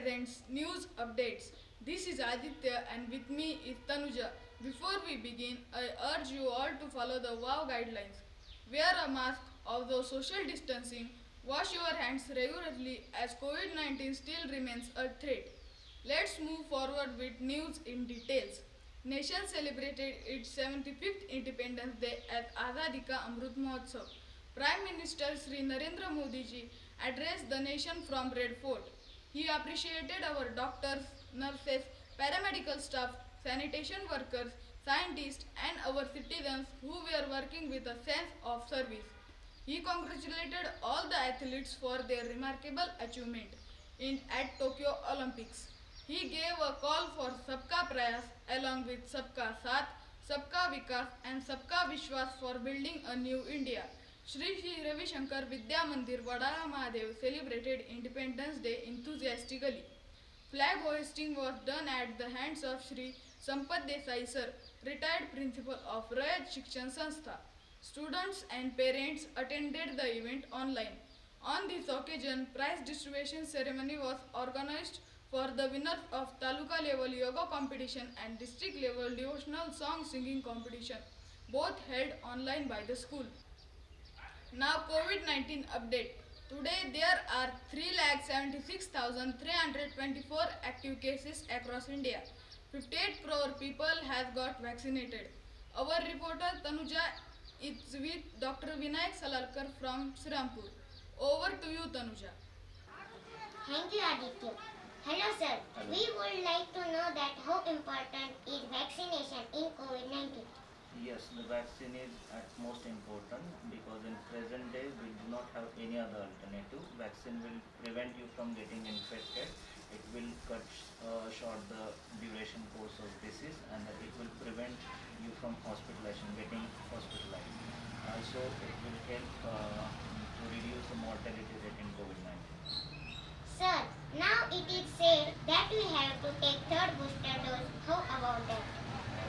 friends, news updates. This is Aditya and with me is Tanuja. Before we begin, I urge you all to follow the WOW guidelines. Wear a mask, although social distancing. Wash your hands regularly as COVID 19 still remains a threat. Let's move forward with news in details. Nation celebrated its 75th Independence Day at Azadi Ka Amrut Mahotsav. Prime Minister Sri Narendra Modi ji addressed the nation from Red Fort. He appreciated our doctors, nurses, paramedical staff, sanitation workers, scientists, and our citizens who were working with a sense of service. He congratulated all the athletes for their remarkable achievement at Tokyo Olympics. He gave a call for Sabka Prayas along with Sabka Saath, Sabka Vikas and Sabka Vishwas for building a new India. Shri Shri Ravi Shankar Vidya Mandir Vadala Mahadev celebrated Independence Day enthusiastically. Flag hoisting was done at the hands of Shri Sampath Desai Sir, retired principal of Rayat Shikshan Sanstha. Students and parents attended the event online. On this occasion, prize distribution ceremony was organized for the winners of Taluka level yoga competition and district level devotional song singing competition, both held online by the school. Now COVID-19 update. Today there are 3,76,324 active cases across India. 58 crore people have got vaccinated. Our reporter Tanuja is with Dr. Vinayak Salarkar from Srirampur. Over to you, Tanuja. Thank you, Aditya. Hello, sir. Hello. We would like to know that how important is vaccination in COVID-19. Yes, the vaccine is at most important because in present day we do not have any other alternative. Vaccine will prevent you from getting infected. It will cut short the duration course of disease and it will prevent you from hospitalization, getting hospitalized. Also, it will help to reduce the mortality rate in COVID-19. Sir, now it is said that we have to take third booster dose. How about that?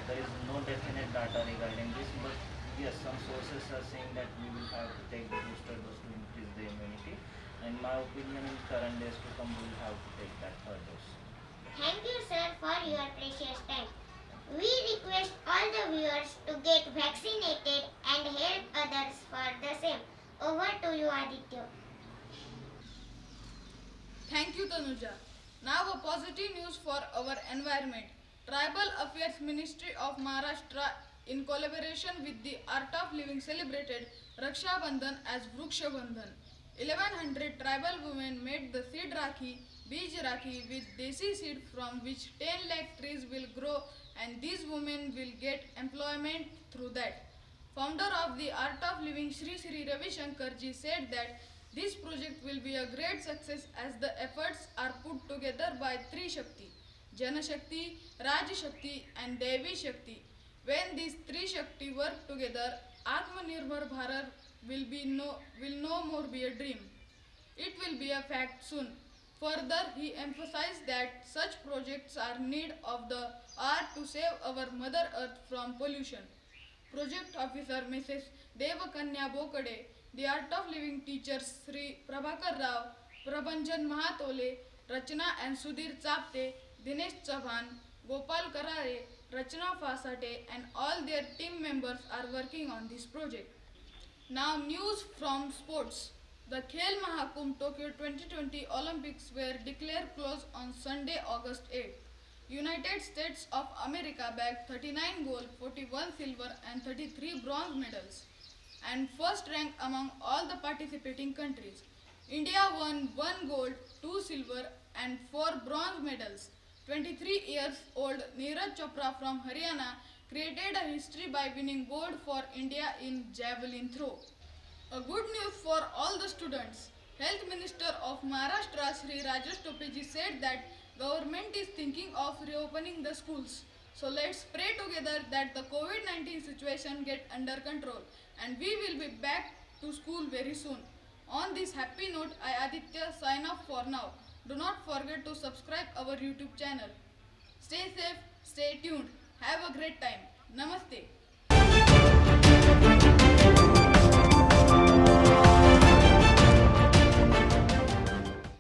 There is no definite data regarding this, but yes, some sources are saying that we will have to take the booster dose to increase the immunity. In my opinion, in current days to come, we will have to take that third dose. Thank you, sir, for your precious time. We request all the viewers to get vaccinated and help others for the same. Over to you, Aditya. Thank you, Tanuja. Now a positive news for our environment. Tribal Affairs Ministry of Maharashtra in collaboration with the Art of Living celebrated Raksha Bandhan as Vriksha Bandhan. 1100 tribal women made the seed rakhi, Bij Rakhi with desi seed from which 10 lakh trees will grow and these women will get employment through that. Founder of the Art of Living Shri Shri Ravi Shankar ji said that this project will be a great success as the efforts are put together by three Shakti, Jana Shakti, Raj Shakti and Devi Shakti. When these three Shakti work together, Atmanirbhar Bharat will no more be a dream. It will be a fact soon. Further, he emphasized that such projects are need of the hour to save our Mother Earth from pollution. Project Officer Mrs. Devakanya Bokade, the Art of Living teachers Sri Prabhakar Rao, Prabhanjan Mahatole, Rachna and Sudhir Chapte, Dinesh Chavan, Gopal Karare, Rachna Fasate and all their team members are working on this project. Now news from sports. The Khel Mahakumbh Tokyo 2020 Olympics were declared closed on Sunday, August 8. United States of America bagged 39 gold, 41 silver and 33 bronze medals and first rank among all the participating countries. India won 1 gold, 2 silver and 4 bronze medals. 23 years old Neeraj Chopra from Haryana created a history by winning gold for India in javelin throw. A good news for all the students. Health Minister of Maharashtra Sri Rajesh Topeji said that government is thinking of reopening the schools. So let's pray together that the COVID-19 situation get under control and we will be back to school very soon. On this happy note, I Aditya sign off for now. Do not forget to subscribe our YouTube channel. Stay safe, stay tuned. Have a great time. Namaste.